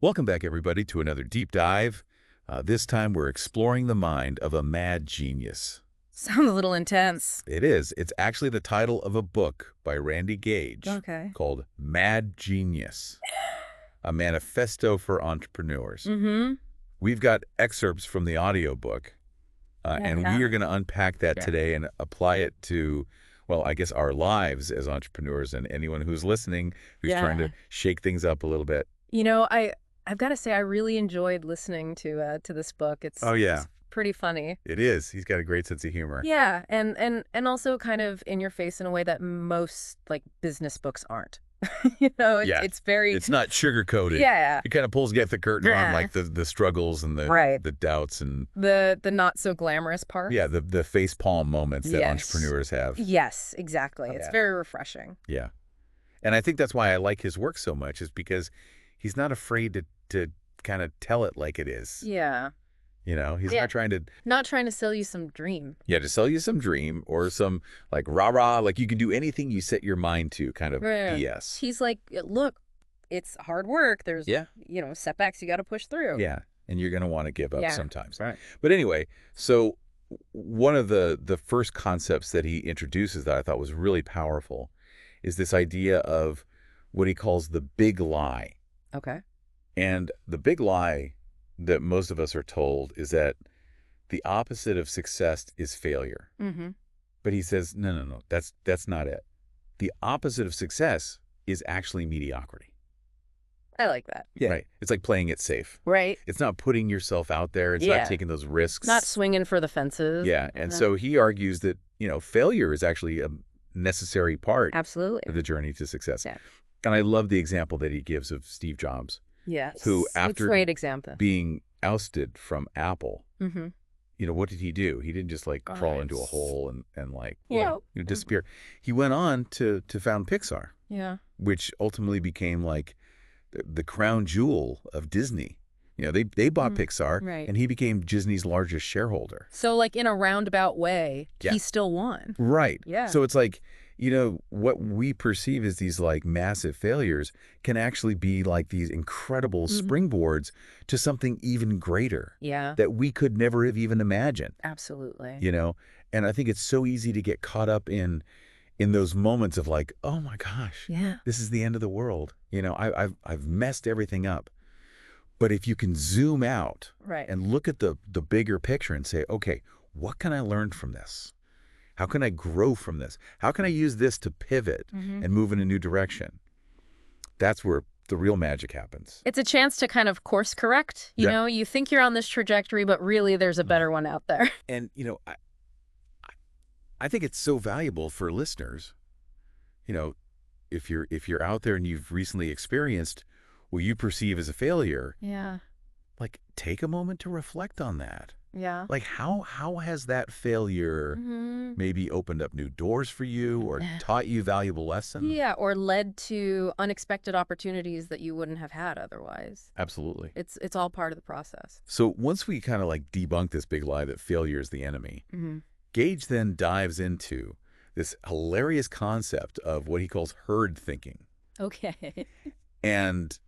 Welcome back, everybody, to another deep dive. This time we're exploring the mind of a mad genius. Sounds a little intense. It is. It's actually the title of a book by Randy Gage Okay. called Mad Genius, a manifesto for entrepreneurs. Mm-hmm. We've got excerpts from the audiobook, and we are going to unpack that today and apply it to, well, I guess our lives as entrepreneurs and anyone who's listening who's trying to shake things up a little bit. You know, I've got to say I really enjoyed listening to this book. It's pretty funny. It is. He's got a great sense of humor. Yeah, and also kind of in your face in a way that most like business books aren't. It's very. It's not sugar-coated. Yeah. It kind of pulls the curtain on like the struggles and the doubts and the not so glamorous part. Yeah, the face palm moments that entrepreneurs have. Yes, exactly. It's very refreshing. Yeah. And I think that's why I like his work so much, is because he's not afraid to kind of tell it like it is. Yeah. He's not trying to sell you some dream. Yeah, to sell you some dream or some like rah-rah, like you can do anything you set your mind to kind of BS. He's like, look, it's hard work. There's, setbacks you got to push through. Yeah, and you're going to want to give up sometimes. Right. But anyway, so one of the first concepts that he introduces that I thought was really powerful is this idea of what he calls the big lie. Okay. And the big lie that most of us are told is that the opposite of success is failure. Mm-hmm. But he says, no, that's not it. The opposite of success is actually mediocrity. I like that. Yeah. Right. It's like playing it safe. Right. It's not putting yourself out there. It's not taking those risks. Not swinging for the fences. Yeah. And so he argues that, failure is actually a necessary part of the journey to success. Yeah. And I love the example that he gives of Steve Jobs. Yes. Who, after great example. being ousted from Apple, mm-hmm. What did he do? He didn't just like crawl into a hole and disappear. He went on to found Pixar. Yeah. Which ultimately became like the crown jewel of Disney. They bought Pixar, and he became Disney's largest shareholder. So like in a roundabout way, he still won. Right. Yeah. So it's like, what we perceive as these like massive failures can actually be like these incredible springboards to something even greater. Yeah. That we could never have even imagined. Absolutely. And I think it's so easy to get caught up in those moments of like, oh my gosh, this is the end of the world. I've messed everything up. But if you can zoom out and look at the bigger picture and say, okay, what can I learn from this? How can I grow from this? How can I use this to pivot and move in a new direction? That's where the real magic happens. It's a chance to kind of course correct. You think you're on this trajectory, but really there's a better one out there. And, I think it's so valuable for listeners, if you're out there and you've recently experienced what you perceive as a failure, like take a moment to reflect on that. Yeah. Like how has that failure maybe opened up new doors for you or taught you valuable lessons? Yeah, or led to unexpected opportunities that you wouldn't have had otherwise. Absolutely. It's all part of the process. So once we kind of like debunk this big lie that failure is the enemy, Gage then dives into this hilarious concept of what he calls herd thinking. Okay. And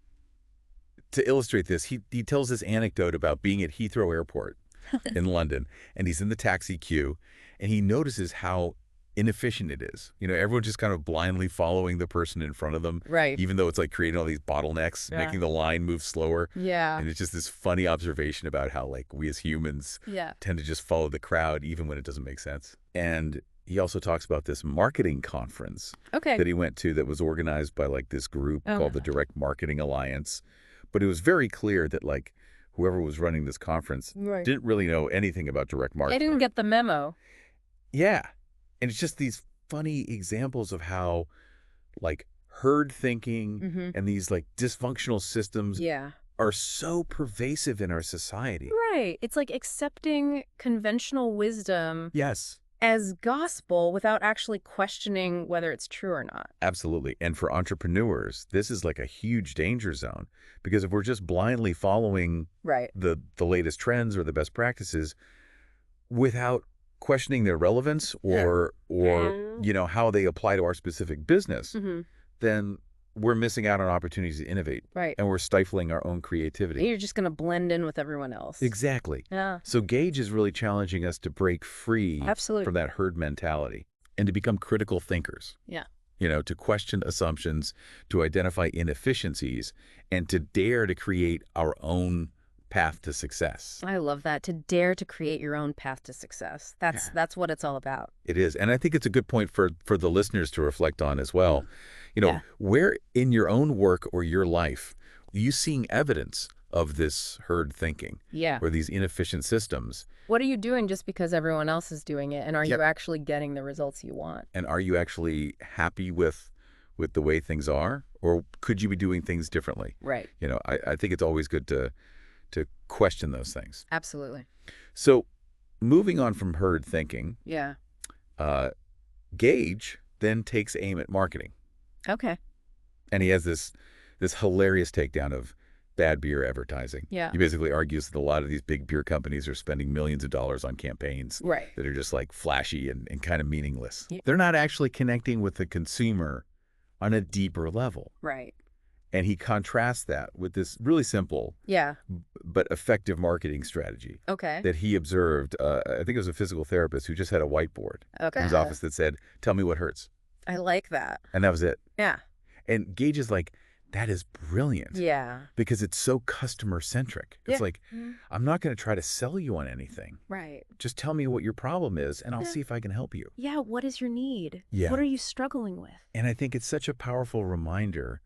to illustrate this, he tells this anecdote about being at Heathrow Airport in London, and he's in the taxi queue, and he notices how inefficient it is. Everyone's just kind of blindly following the person in front of them, even though it's like creating all these bottlenecks, making the line move slower. Yeah. And it's just this funny observation about how like we as humans tend to just follow the crowd even when it doesn't make sense. And he also talks about this marketing conference that he went to that was organized by like this group called the Direct Marketing Alliance. But it was very clear that like whoever was running this conference didn't really know anything about direct marketing. They didn't get the memo. Yeah. And it's just these funny examples of how like herd thinking and these like dysfunctional systems are so pervasive in our society. Right. It's like accepting conventional wisdom as gospel without actually questioning whether it's true or not. Absolutely. And for entrepreneurs, this is like a huge danger zone, because if we're just blindly following the latest trends or the best practices without questioning their relevance or how they apply to our specific business, then we're missing out on opportunities to innovate. Right. And we're stifling our own creativity. You're just going to blend in with everyone else. Exactly. Yeah. So Gage is really challenging us to break free from that herd mentality and to become critical thinkers. Yeah. To question assumptions, to identify inefficiencies, and to dare to create our own path to success. I love that. To dare to create your own path to success. That's what it's all about. It is. And I think it's a good point for the listeners to reflect on as well. Where in your own work or your life are you seeing evidence of this herd thinking? Yeah. Or these inefficient systems? What are you doing just because everyone else is doing it? And are you actually getting the results you want? And are you actually happy with the way things are? Or could you be doing things differently? Right. I think it's always good to question those things. Absolutely. So moving on from herd thinking, Gage then takes aim at marketing. Okay. And he has this hilarious takedown of bad beer advertising. Yeah. He basically argues that a lot of these big beer companies are spending millions of dollars on campaigns that are just like flashy and kind of meaningless. Yeah. They're not actually connecting with the consumer on a deeper level. Right. And he contrasts that with this really simple but effective marketing strategy that he observed. I think it was a physical therapist who just had a whiteboard in his office that said, "Tell me what hurts." I like that. And that was it. Yeah. And Gage is like, that is brilliant. Yeah. Because it's so customer centric. It's like, I'm not going to try to sell you on anything. Right. Just tell me what your problem is and I'll see if I can help you. Yeah. What is your need? Yeah. What are you struggling with? And I think it's such a powerful reminder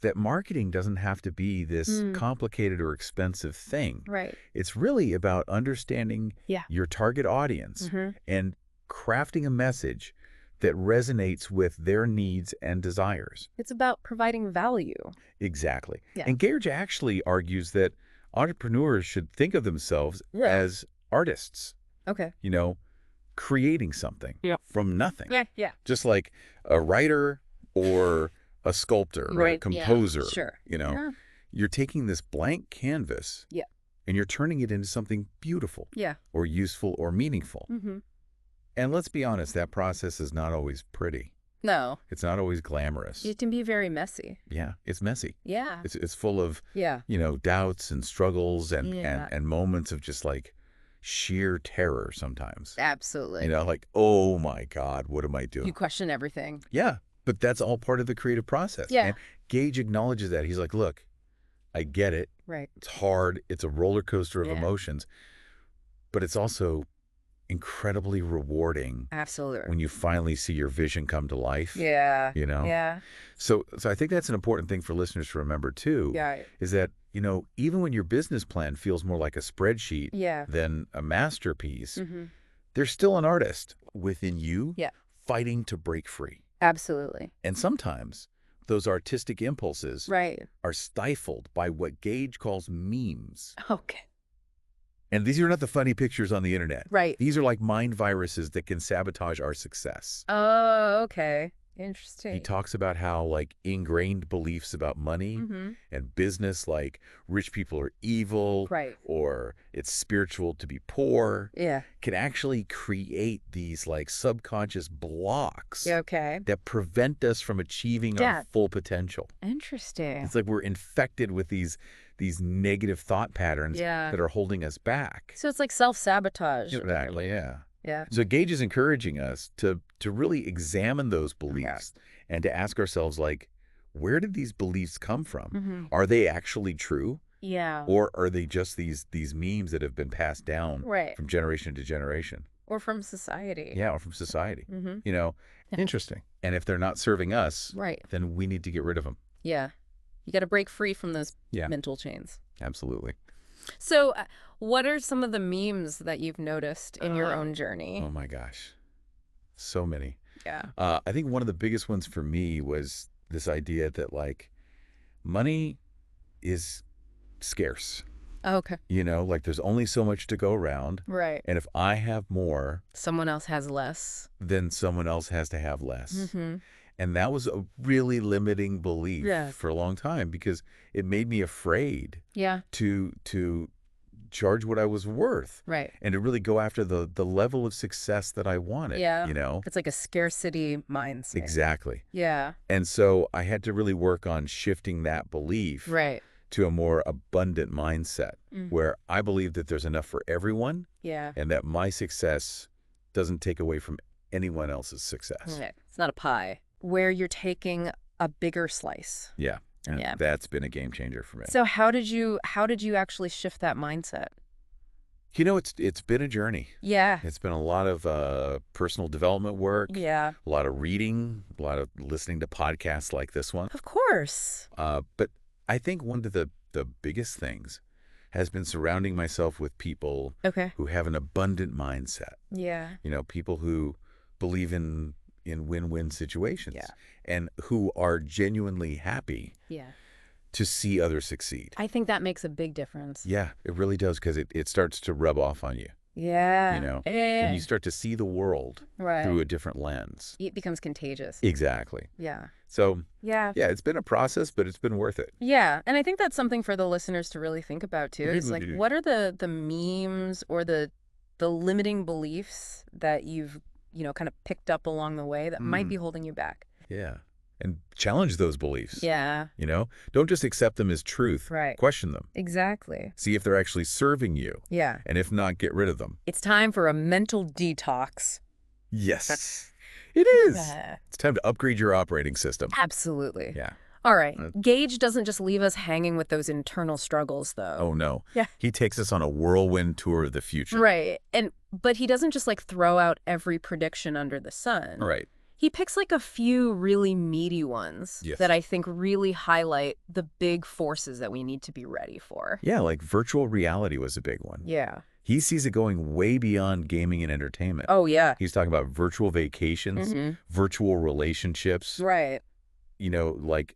that marketing doesn't have to be this complicated or expensive thing. Right. It's really about understanding your target audience and crafting a message that resonates with their needs and desires. It's about providing value. Exactly. Yeah. And Gage actually argues that entrepreneurs should think of themselves as artists. Okay. Creating something from nothing. Yeah. Just like a writer or a sculptor or a composer. Yeah. Sure. You're taking this blank canvas and you're turning it into something beautiful or useful or meaningful. And let's be honest, that process is not always pretty. No. It's not always glamorous. It can be very messy. Yeah, it's messy. Yeah. It's full of, doubts and struggles and moments of just like sheer terror sometimes. Absolutely. Like, oh my God, what am I doing? You question everything. Yeah, but that's all part of the creative process. Yeah. And Gage acknowledges that. He's like, look, I get it. Right. It's hard. It's a roller coaster of emotions, but it's also incredibly rewarding. Absolutely. When you finally see your vision come to life. Yeah. Yeah. So I think that's an important thing for listeners to remember too. Yeah. Is that, even when your business plan feels more like a spreadsheet than a masterpiece, there's still an artist within you fighting to break free. Absolutely. And sometimes those artistic impulses are stifled by what Gage calls memes. Okay. And these are not the funny pictures on the internet. Right. These are like mind viruses that can sabotage our success. Oh, okay. Interesting. He talks about how like ingrained beliefs about money and business, like rich people are evil or it's spiritual to be poor, can actually create these like subconscious blocks that prevent us from achieving our full potential. Interesting. It's like we're infected with these negative thought patterns that are holding us back. So it's like self-sabotage. Exactly, yeah. Yeah. So Gage is encouraging us to really examine those beliefs and to ask ourselves, like, where did these beliefs come from? Are they actually true? Yeah. Or are they just these memes that have been passed down from generation to generation? Or from society. Yeah, or from society. Interesting. And if they're not serving us, then we need to get rid of them. Yeah. You got to break free from those mental chains. Absolutely. So what are some of the memes that you've noticed in your own journey? Oh, my gosh. So many. Yeah. I think one of the biggest ones for me was this idea that, like, money is scarce. Okay. Like there's only so much to go around. Right. And if I have more, someone else has less. Then someone else has to have less. And that was a really limiting belief for a long time because it made me afraid to charge what I was worth. Right. And to really go after the level of success that I wanted, you know? It's like a scarcity mindset. Exactly. Yeah. And so I had to really work on shifting that belief to a more abundant mindset where I believe that there's enough for everyone and that my success doesn't take away from anyone else's success. Okay. It's not a pie. Where you're taking a bigger slice. Yeah. And that's been a game changer for me. So how did you actually shift that mindset? You know, it's been a journey. Yeah. It's been a lot of personal development work. Yeah. A lot of reading, a lot of listening to podcasts like this one. Of course. But I think one of the biggest things has been surrounding myself with people who have an abundant mindset. Yeah. You know, people who believe in win-win situations and who are genuinely happy to see others succeed. I think that makes a big difference. Yeah, it really does, because it starts to rub off on you. Yeah. You know, and you start to see the world through a different lens. It becomes contagious. Exactly. Yeah. So, yeah, it's been a process, but it's been worth it. Yeah. And I think that's something for the listeners to really think about, too. Is like, what are the memes or the limiting beliefs that you've, kind of picked up along the way that might be holding you back? Yeah. And challenge those beliefs. Yeah. You know, don't just accept them as truth. Right. Question them. Exactly. See if they're actually serving you. Yeah. And if not, get rid of them. It's time for a mental detox. Yes. It is. It's time to upgrade your operating system. Absolutely. Yeah. All right. Gage doesn't just leave us hanging with those internal struggles, though. Oh, no. Yeah. He takes us on a whirlwind tour of the future. Right. But he doesn't just like throw out every prediction under the sun. Right. He picks like a few really meaty ones that I think really highlight the big forces that we need to be ready for. Yeah, like virtual reality was a big one. Yeah. He sees it going way beyond gaming and entertainment. Oh, yeah. He's talking about virtual vacations, virtual relationships. Right. You know, like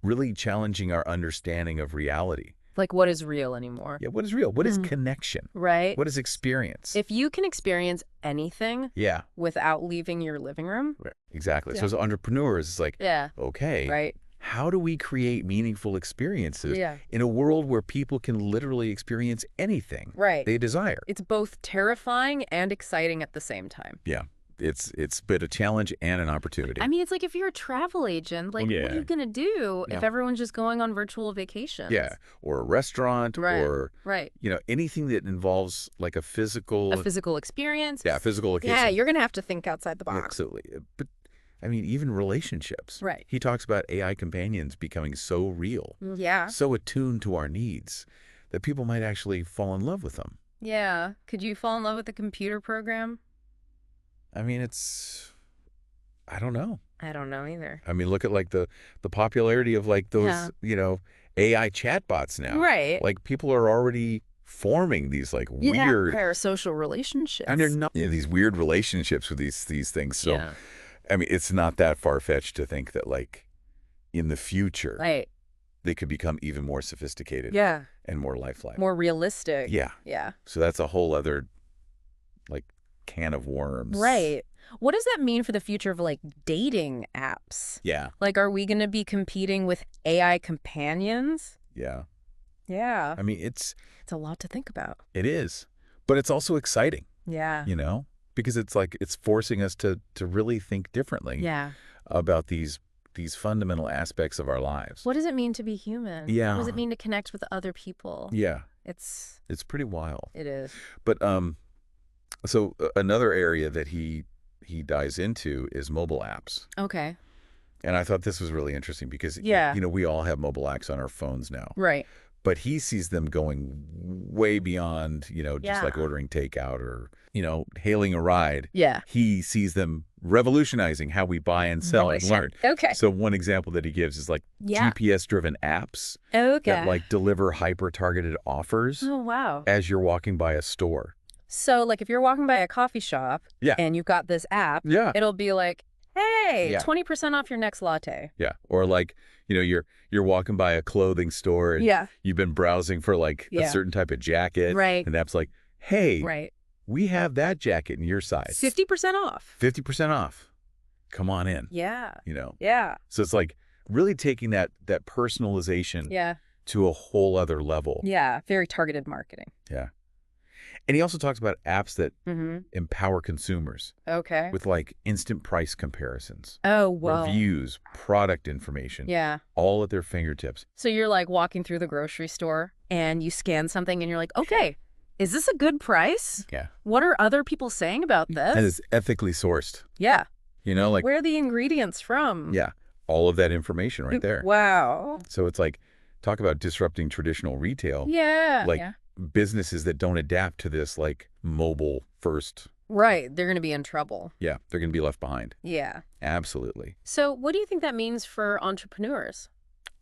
really challenging our understanding of reality. Like, what is real anymore? Yeah, what is real? What is connection? Right. What is experience? If you can experience anything without leaving your living room. Right. Exactly. So as entrepreneurs, it's like, okay, right. How do we create meaningful experiences in a world where people can literally experience anything they desire? It's both terrifying and exciting at the same time. Yeah. It's been a challenge and an opportunity. I mean, it's like if you're a travel agent, like what are you going to do if everyone's just going on virtual vacations? Yeah. Or a restaurant or, you know, anything that involves like a physical experience. Yeah, physical occasion. Yeah, you're going to have to think outside the box. Absolutely. But I mean, even relationships. Right. He talks about AI companions becoming so real, so attuned to our needs that people might actually fall in love with them. Yeah. Could you fall in love with a computer program? I mean, I don't know. I don't know either. I mean, look at like the popularity of like those, you know, AI chatbots now. Right. Like people are already forming these like weird parasocial relationships. And they're not these weird relationships with these things. So, I mean, it's not that far-fetched to think that like in the future, they could become even more sophisticated and more lifelike. More realistic. Yeah. Yeah. So that's a whole other like can of worms. Right. What does that mean for the future of like dating apps? Yeah. Like, are we going to be competing with AI companions? Yeah. Yeah. I mean, it's a lot to think about. It is. But it's also exciting. Yeah. You know? Because it's like it's forcing us to really think differently about these fundamental aspects of our lives. What does it mean to be human? Yeah. What does it mean to connect with other people? Yeah. It's pretty wild. It is. But so another area that he dives into is mobile apps. Okay. And I thought this was really interesting because you know, we all have mobile apps on our phones now. Right. But he sees them going way beyond, you know, just like ordering takeout or, you know, hailing a ride. Yeah. He sees them revolutionizing how we buy and sell and learn. Okay. So one example that he gives is like GPS-driven apps that like deliver hyper-targeted offers as you're walking by a store. So like if you're walking by a coffee shop and you've got this app, it'll be like, hey, 20% off your next latte. Yeah. Or like, you know, you're walking by a clothing store and you've been browsing for like a certain type of jacket. Right. And the app's like, hey, we have that jacket in your size. 50% off. 50% off. Come on in. Yeah. You know? Yeah. So it's like really taking that personalization to a whole other level. Yeah, very targeted marketing. Yeah. And he also talks about apps that Mm-hmm. empower consumers Okay. with like instant price comparisons, Oh, well. reviews, product information, Yeah. all at their fingertips. So you're like walking through the grocery store and you scan something and you're like, okay, is this a good price? Yeah. What are other people saying about this? And it's ethically sourced. Yeah. You know, like, where are the ingredients from? yeah, all of that information right there. Wow. So it's like, talk about disrupting traditional retail. Yeah. Like yeah. businesses that don't adapt to this like mobile first. Right. They're going to be in trouble. Yeah, they're going to be left behind. Yeah. Absolutely. So what do you think that means for entrepreneurs?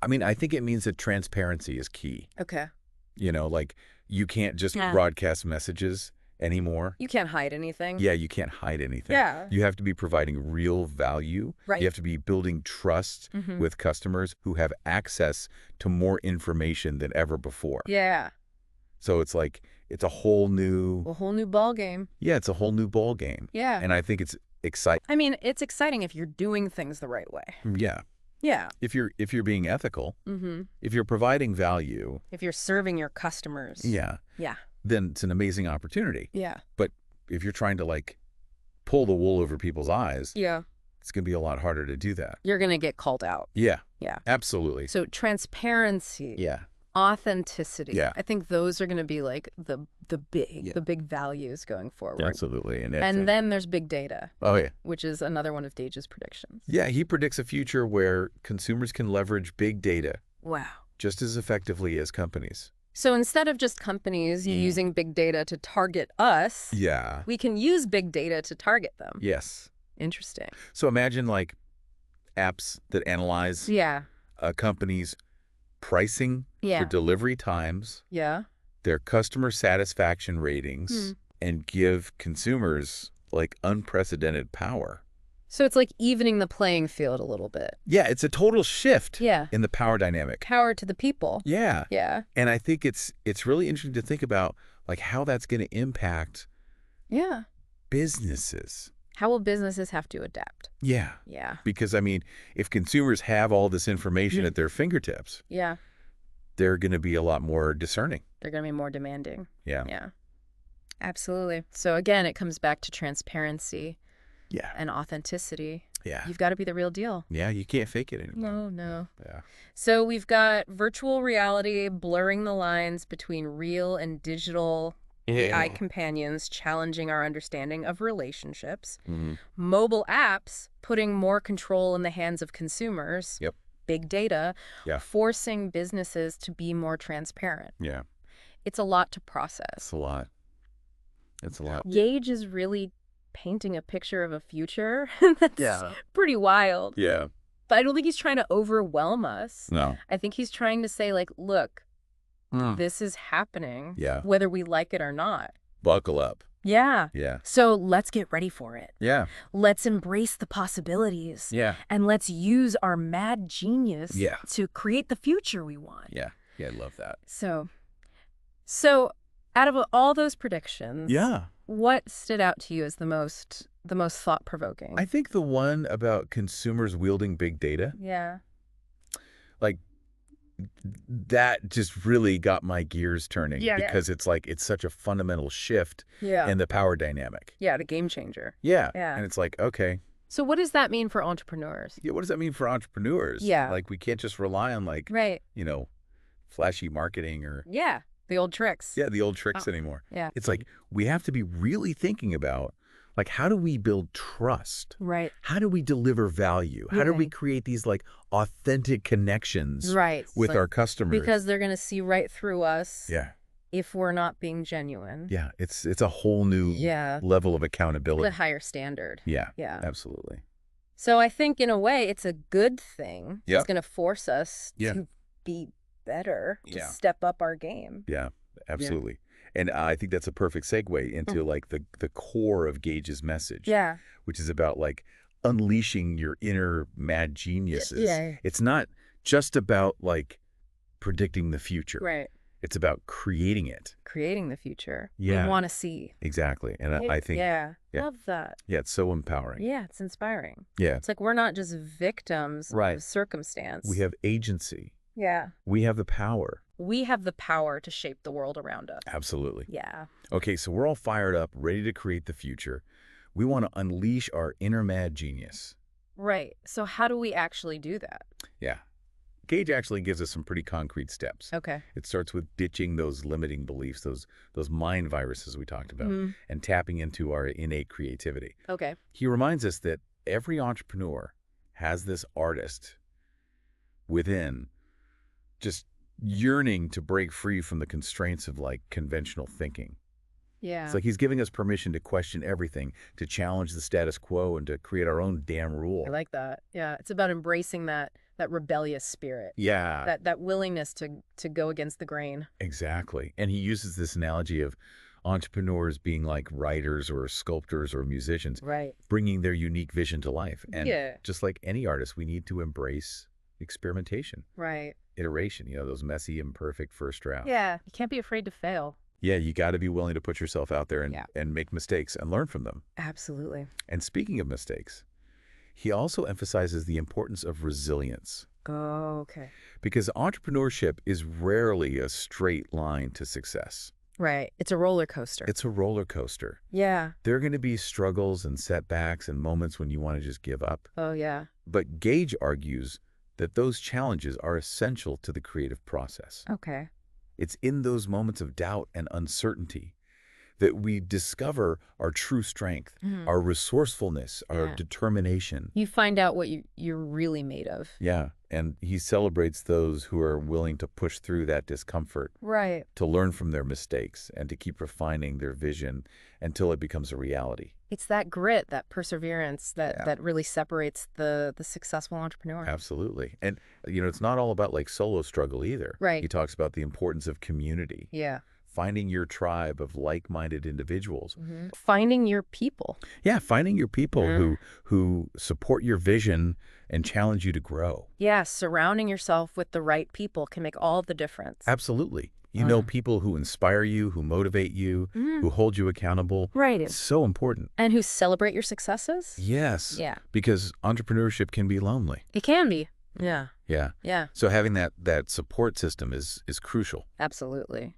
I mean, I think it means that transparency is key. Okay. You know, like you can't just broadcast messages anymore. You can't hide anything. Yeah, you can't hide anything. Yeah. You have to be providing real value. Right. You have to be building trust with customers who have access to more information than ever before. Yeah. So it's like, it's a whole new ball game. Yeah, it's a whole new ball game. Yeah. And I think it's exciting. I mean, it's exciting if you're doing things the right way. Yeah. Yeah. If you're being ethical, if you're providing value, if you're serving your customers. yeah, then it's an amazing opportunity. Yeah. But if you're trying to like pull the wool over people's eyes, yeah, it's going to be a lot harder to do that. You're going to get called out. Yeah. Yeah. Absolutely. So transparency. Yeah. Authenticity. Yeah. I think those are going to be like the big values going forward. Absolutely. And then there's big data. Oh, yeah. Which is another one of Gage's predictions. Yeah, he predicts a future where consumers can leverage big data. Wow. Just as effectively as companies. So instead of just companies using big data to target us, we can use big data to target them. Yes. Interesting. So imagine like apps that analyze a company's pricing for delivery times, their customer satisfaction ratings, and give consumers like unprecedented power. So it's like evening the playing field a little bit. Yeah, it's a total shift in the power dynamic. Power to the people. Yeah. Yeah. And I think it's really interesting to think about like how that's going to impact businesses. How will businesses have to adapt? Yeah. Yeah. Because I mean, if consumers have all this information at their fingertips, they're going to be a lot more discerning. They're going to be more demanding. Yeah. Yeah. Absolutely. So again, it comes back to transparency. Yeah. And authenticity. Yeah. You've got to be the real deal. Yeah, you can't fake it anymore. No. Yeah. So we've got virtual reality blurring the lines between real and digital AI companions, challenging our understanding of relationships. Mobile apps putting more control in the hands of consumers. Yep. Big data. Forcing businesses to be more transparent. Yeah. It's a lot to process. It's a lot. It's a lot. Gage is really painting a picture of a future that's pretty wild. Yeah. But I don't think he's trying to overwhelm us. No. I think he's trying to say, like, look, this is happening, whether we like it or not. Buckle up. Yeah. Yeah. So let's get ready for it. Yeah. Let's embrace the possibilities. Yeah. And let's use our mad genius to create the future we want. Yeah. Yeah, I love that. So out of all those predictions, what stood out to you as the most thought-provoking? I think the one about consumers wielding big data. Yeah. Like, that just really got my gears turning because it's like, it's such a fundamental shift in the power dynamic. Yeah, the game changer. Yeah. And it's like, okay. So what does that mean for entrepreneurs? Yeah, what does that mean for entrepreneurs? Yeah. Like, we can't just rely on like, you know, flashy marketing or... Yeah, the old tricks. Yeah, the old tricks anymore. Yeah. It's like, we have to be really thinking about, like, how do we build trust? Right. How do we deliver value? How do we create these, like, authentic connections with our customers? Because they're going to see right through us if we're not being genuine. Yeah, it's a whole new level of accountability. A higher standard. Yeah, absolutely. So I think, in a way, it's a good thing. Yeah. It's going to force us to be better, to step up our game. Yeah, absolutely. And I think that's a perfect segue into like the core of Gage's message. Yeah. Which is about like unleashing your inner mad geniuses. Yeah. It's not just about like predicting the future. Right. It's about creating it. Creating the future. Yeah. We want to see. Exactly. And I think... Love that. Yeah, it's so empowering. Yeah, it's inspiring. Yeah. It's like we're not just victims of circumstance. We have agency. Yeah. We have the power. We have the power to shape the world around us. Absolutely. Yeah. Okay, so we're all fired up, ready to create the future. We want to unleash our inner mad genius. Right. So how do we actually do that? Yeah. Gage actually gives us some pretty concrete steps. Okay. It starts with ditching those limiting beliefs, those mind viruses we talked about, and tapping into our innate creativity. Okay. He reminds us that every entrepreneur has this artist within just yearning to break free from the constraints of like conventional thinking. Yeah. It's like he's giving us permission to question everything, to challenge the status quo, and to create our own damn rule. I like that. Yeah. It's about embracing that rebellious spirit. Yeah. That willingness to go against the grain. Exactly. And he uses this analogy of entrepreneurs being like writers or sculptors or musicians, Right. bringing their unique vision to life. And Yeah. just like any artist, we need to embrace experimentation, Right. iteration, those messy, imperfect first drafts. Yeah. You can't be afraid to fail. Yeah, you got to be willing to put yourself out there and, Yeah. and make mistakes and learn from them. Absolutely. And speaking of mistakes, he also emphasizes the importance of resilience. Oh, okay. Because entrepreneurship is rarely a straight line to success. Right. It's a roller coaster. It's a roller coaster. Yeah. There are going to be struggles and setbacks and moments when you want to just give up. Oh, yeah. But Gage argues that those challenges are essential to the creative process. Okay. It's in those moments of doubt and uncertainty that we discover our true strength, our resourcefulness, our determination. You find out what you're really made of. Yeah, and he celebrates those who are willing to push through that discomfort. Right. To learn from their mistakes and to keep refining their vision until it becomes a reality. It's that grit, that perseverance that really separates the successful entrepreneur. Absolutely. And, it's not all about like solo struggle either. Right. He talks about the importance of community. Yeah. Finding your tribe of like-minded individuals. Finding your people. Yeah, finding your people who support your vision and challenge you to grow. Yeah, surrounding yourself with the right people can make all the difference. Absolutely. People who inspire you, who motivate you, who hold you accountable. Right. It's so important. And who celebrate your successes? Yes. Yeah. Because entrepreneurship can be lonely. It can be. Yeah. Yeah. Yeah. So having that support system is crucial. Absolutely.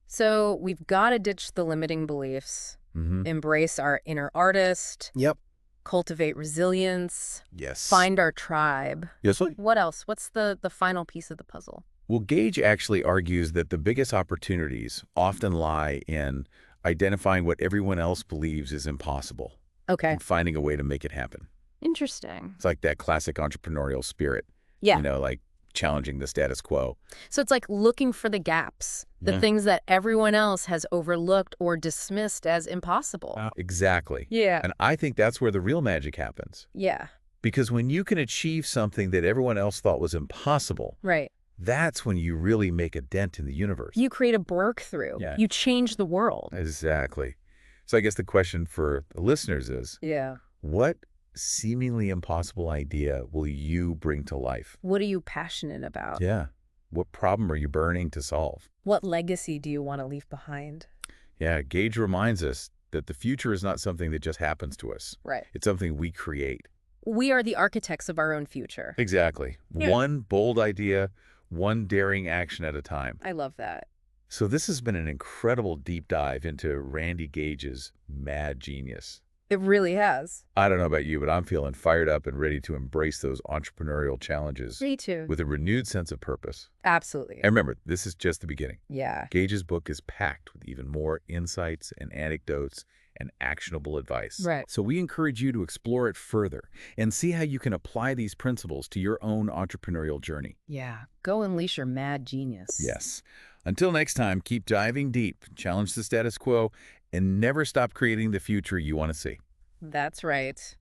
So we've got to ditch the limiting beliefs, embrace our inner artist. Yep. Cultivate resilience. Yes. Find our tribe. Yes. What else? What's the final piece of the puzzle? Well, Gage actually argues that the biggest opportunities often lie in identifying what everyone else believes is impossible. Okay. And finding a way to make it happen. Interesting. It's like that classic entrepreneurial spirit. Yeah. Like challenging the status quo. So it's like looking for the gaps, the things that everyone else has overlooked or dismissed as impossible. Exactly. Yeah. And I think that's where the real magic happens. Yeah. Because when you can achieve something that everyone else thought was impossible, right, that's when you really make a dent in the universe. You create a breakthrough. Yeah. You change the world. Exactly. So I guess the question for the listeners is, what seemingly impossible idea will you bring to life? What are you passionate about? Yeah. What problem are you burning to solve? What legacy do you want to leave behind? Yeah, Gage reminds us that the future is not something that just happens to us. Right. It's something we create. We are the architects of our own future. Exactly. Yeah. One bold idea, one daring action at a time. I love that. So this has been an incredible deep dive into Randy Gage's mad genius. It really has. I don't know about you, but I'm feeling fired up and ready to embrace those entrepreneurial challenges. Me too. With a renewed sense of purpose. Absolutely. And remember, this is just the beginning. Yeah. Gage's book is packed with even more insights and anecdotes and actionable advice. Right. So we encourage you to explore it further and see how you can apply these principles to your own entrepreneurial journey. Yeah. Go unleash your mad genius. Yes. Until next time, keep diving deep, challenge the status quo, and never stop creating the future you want to see. That's right.